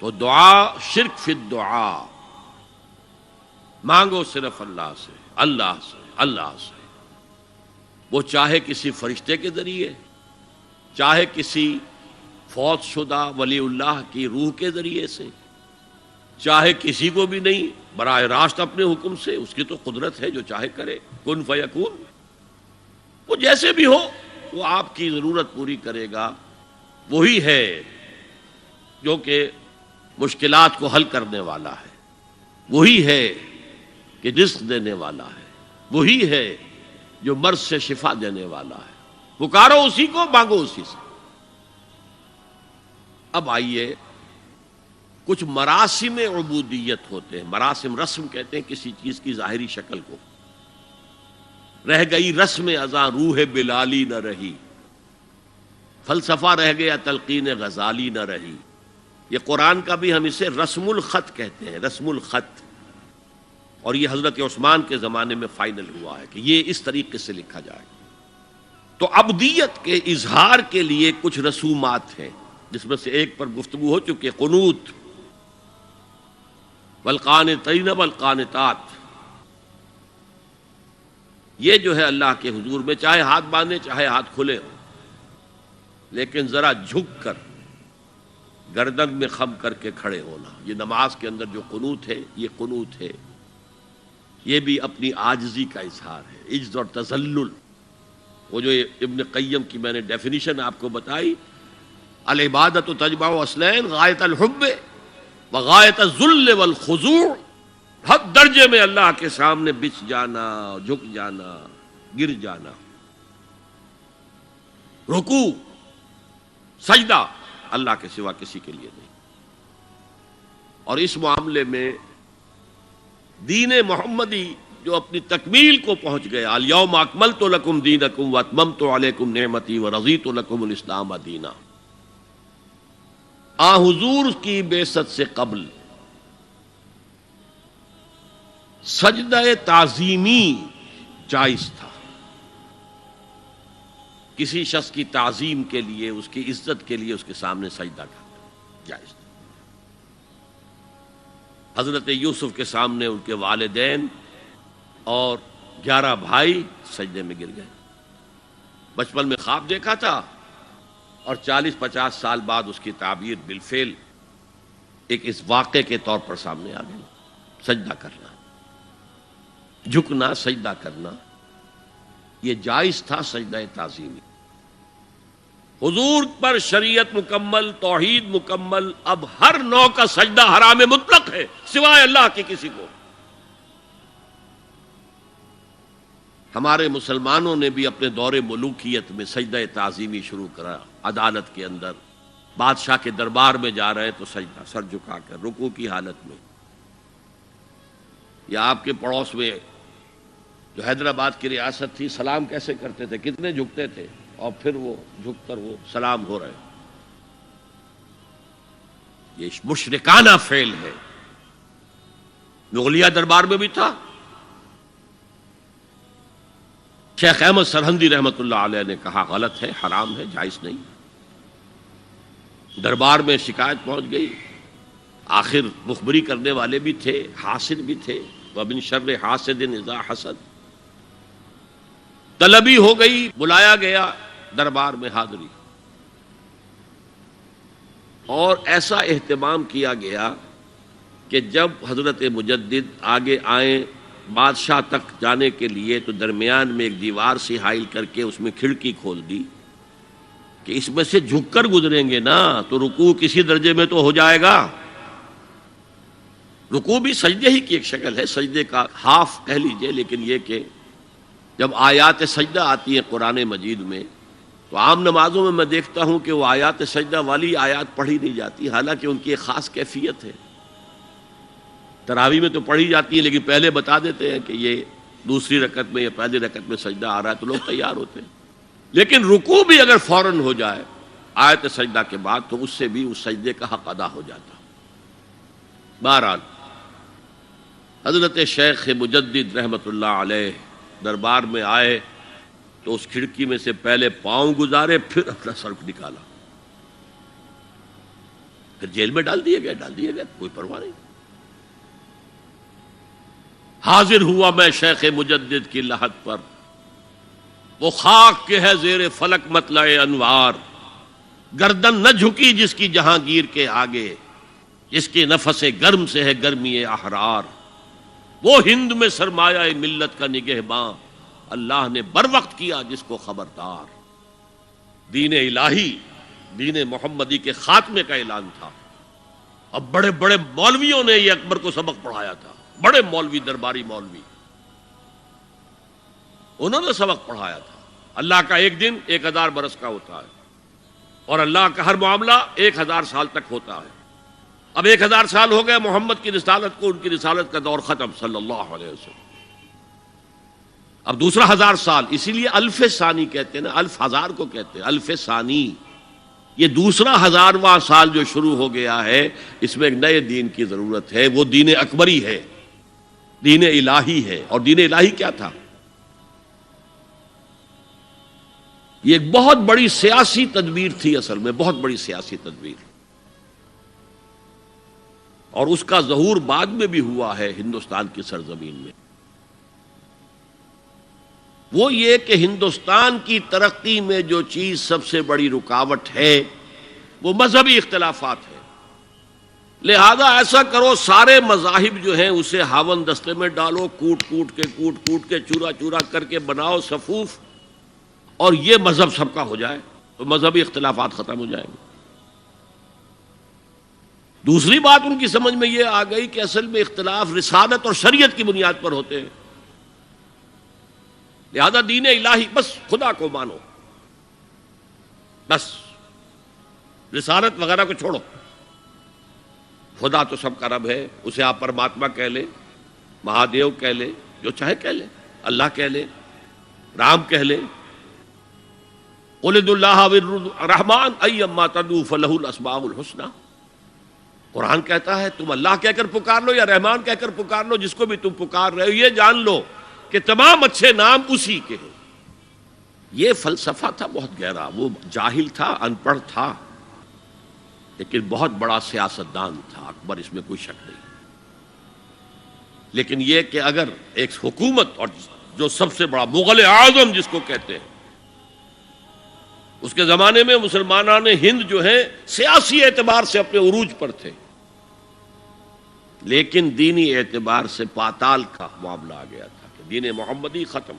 تو دعا شرک فی الدعا، مانگو صرف اللہ سے، اللہ سے، اللہ سے، وہ چاہے کسی فرشتے کے ذریعے، چاہے کسی فوت شدہ ولی اللہ کی روح کے ذریعے سے، چاہے کسی کو بھی نہیں، براہ راست اپنے حکم سے، اس کی تو قدرت ہے، جو چاہے کرے، کن فیکون، وہ جیسے بھی ہو وہ آپ کی ضرورت پوری کرے گا۔ وہی ہے جو کہ مشکلات کو حل کرنے والا ہے، وہی ہے کہ رزق دینے والا ہے، وہی ہے جو مرض سے شفا دینے والا ہے۔ پکارو اسی کو، مانگو اسی سے۔ اب آئیے، کچھ مراسم عبودیت ہوتے ہیں، مراسم، رسم کہتے ہیں کسی چیز کی ظاہری شکل کو۔ رہ گئی رسم ازاں روح بلالی نہ رہی، فلسفہ رہ گیا تلقین غزالی نہ رہی۔ یہ قرآن کا بھی ہم اسے رسم الخط کہتے ہیں، رسم الخط، اور یہ حضرت عثمان کے زمانے میں فائنل ہوا ہے کہ یہ اس طریقے سے لکھا جائے۔ تو عبدیت کے اظہار کے لیے کچھ رسومات ہیں، جس میں سے ایک پر گفتگو ہو چکی، قنوت، والقانتین والقانتات۔ یہ جو ہے اللہ کے حضور میں چاہے ہاتھ باندھے چاہے ہاتھ کھلے ہو، لیکن ذرا جھک کر گردن میں خم کر کے کھڑے ہونا، یہ نماز کے اندر جو قنوت ہے، یہ قنوت ہے، یہ بھی اپنی عاجزی کا اظہار ہے، عجز اور تذلل۔ وہ جو ابن قیم کی میں نے ڈیفینیشن آپ کو بتائی، العبادت تجمع اصلین، غایت الحب وغایت الذل والخضوع، حد درجے میں اللہ کے سامنے بچ جانا، جھک جانا، گر جانا، رکوع، سجدہ، اللہ کے سوا کسی کے لیے نہیں۔ اور اس معاملے میں دین محمدی جو اپنی تکمیل کو پہنچ گیا، الیوم اکملت لکم دینکم واتممت علیکم نعمتی ورضیت لکم الاسلام دینا، آ حضور کی بعثت سے قبل سجدہ تعظیمی جائز تھا، کسی شخص کی تعظیم کے لیے، اس کی عزت کے لیے اس کے سامنے سجدہ کرنا جائز تھا۔ حضرت یوسف کے سامنے ان کے والدین اور 11 بھائی سجدے میں گر گئے۔ بچپن میں خواب دیکھا تھا اور 40-50 سال بعد اس کی تعبیر بالفعل ایک اس واقعے کے طور پر سامنے آ گئی۔ سجدہ کرنا، جھکنا، سجدہ کرنا، یہ جائز تھا سجدہ تعظیمی۔ حضور پر شریعت مکمل، توحید مکمل، اب ہر نوع کا سجدہ حرام مطلق ہے سوائے اللہ کے کسی کو۔ ہمارے مسلمانوں نے بھی اپنے دور ملوکیت میں سجدہ تعظیمی شروع کرا، عدالت کے اندر بادشاہ کے دربار میں جا رہے تو سجدہ، سر جھکا کر رکوع کی حالت میں۔ یا آپ کے پڑوس میں جو حیدرآباد کی ریاست تھی، سلام کیسے کرتے تھے، کتنے جھکتے تھے، اور پھر وہ جھک کر وہ سلام ہو رہے۔ یہ مشرکانہ فعل ہے، مغلیہ دربار میں بھی تھا۔ شیخ احمد سرہندی رحمۃ اللہ علیہ نے کہا غلط ہے، حرام ہے، جائز نہیں۔ دربار میں شکایت پہنچ گئی، آخر مخبری کرنے والے بھی تھے، حاسد بھی تھے، وَمِن شَرِّ حَاسِدٍ إِذَا حَسَدَ، طلبی ہو گئی، بلایا گیا دربار میں حاضری، اور ایسا اہتمام کیا گیا کہ جب حضرت مجدد آگے آئیں بادشاہ تک جانے کے لیے تو درمیان میں ایک دیوار سی حائل کر کے اس میں کھڑکی کھول دی کہ اس میں سے جھک کر گزریں گے نا تو رکوع کسی درجے میں تو ہو جائے گا۔ رکوع بھی سجدے ہی کی ایک شکل ہے، سجدے کا ہاف کہہ لیجئے، لیکن یہ کہ جب آیات سجدہ آتی ہیں قرآن مجید میں تو عام نمازوں میں میں دیکھتا ہوں کہ وہ آیات سجدہ والی آیات پڑھی نہیں جاتی، حالانکہ ان کی ایک خاص کیفیت ہے۔ تراویح میں تو پڑھی جاتی ہے لیکن پہلے بتا دیتے ہیں کہ یہ دوسری رکعت میں یا پہلی رکعت میں سجدہ آ رہا ہے تو لوگ تیار ہوتے ہیں، لیکن رکوع بھی اگر فوراً ہو جائے آیت سجدہ کے بعد تو اس سے بھی اس سجدے کا حق ادا ہو جاتا۔ بہرحال حضرت شیخ مجدد رحمۃ اللہ علیہ دربار میں آئے تو اس کھڑکی میں سے پہلے پاؤں گزارے، پھر اپنا سر نکالا، پھر جیل میں ڈال دیے گئے کوئی پرواہ نہیں. حاضر ہوا میں شیخ مجدد کی لحد پر، وہ خاک کے ہے زیر فلک مطلع انوار، گردن نہ جھکی جس کی جہانگیر کے آگے، جس کے نفس گرم سے ہے گرمی احرار. وہ ہند میں سرمایہ ملت کا نگہباں، اللہ نے بر وقت کیا جس کو خبردار. دین الہی، دین محمدی کے خاتمے کا اعلان تھا. اب بڑے بڑے مولویوں نے یہ اکبر کو سبق پڑھایا تھا، بڑے مولوی، درباری مولوی، انہوں نے سبق پڑھایا تھا. اللہ کا ایک دن 1000 برس کا ہوتا ہے، اور اللہ کا ہر معاملہ 1000 سال تک ہوتا ہے. اب 1000 سال ہو گئے محمد کی رسالت کو، ان کی رسالت کا دور ختم صلی اللہ علیہ وسلم. اب دوسرا 1000 سال، اسی لیے الف ثانی کہتے ہیں نا، الف ہزار کو کہتے ہیں الف ثانی. یہ دوسرا 1000واں سال جو شروع ہو گیا ہے، اس میں ایک نئے دین کی ضرورت ہے. وہ دین اکبری ہے، دین الہی ہے. اور دین الہی کیا تھا؟ یہ ایک بہت بڑی سیاسی تدبیر تھی، اصل میں بہت بڑی سیاسی تدبیر، اور اس کا ظہور بعد میں بھی ہوا ہے ہندوستان کی سرزمین میں. وہ یہ کہ ہندوستان کی ترقی میں جو چیز سب سے بڑی رکاوٹ ہے وہ مذہبی اختلافات ہیں. لہذا ایسا کرو، سارے مذاہب جو ہیں اسے ہاون دستے میں ڈالو، کوٹ کوٹ کے چورا چورا کر کے بناؤ صفوف، اور یہ مذہب سب کا ہو جائے تو مذہبی اختلافات ختم ہو جائیں گے. دوسری بات ان کی سمجھ میں یہ آ گئی کہ اصل میں اختلاف رسالت اور شریعت کی بنیاد پر ہوتے ہیں. لہذا دین الہی، بس خدا کو مانو، بس رسالت وغیرہ کو چھوڑو. خدا تو سب کا رب ہے، اسے آپ پرماتما کہہ لیں، مہادیو کہہ لیں، جو چاہے کہہ لیں، اللہ کہہ لیں، رام کہہ لیں. قل ادعوا اللہ والرحمن ایما تدعوا فلہ الاسماء الحسنی. قرآن کہتا ہے تم اللہ کہہ کر پکار لو یا رحمان کہہ کر پکار لو، جس کو بھی تم پکار رہے ہو یہ جان لو کہ تمام اچھے نام اسی کے ہیں. یہ فلسفہ تھا بہت گہرا. وہ جاہل تھا، ان پڑھ تھا، لیکن بہت بڑا سیاستدان تھا اکبر، اس میں کوئی شک نہیں. لیکن یہ کہ اگر ایک حکومت، اور جو سب سے بڑا مغل اعظم جس کو کہتے ہیں، اس کے زمانے میں مسلمانان ہند جو ہیں سیاسی اعتبار سے اپنے عروج پر تھے، لیکن دینی اعتبار سے پاتال کا معاملہ آ گیا تھا کہ دین محمدی ختم.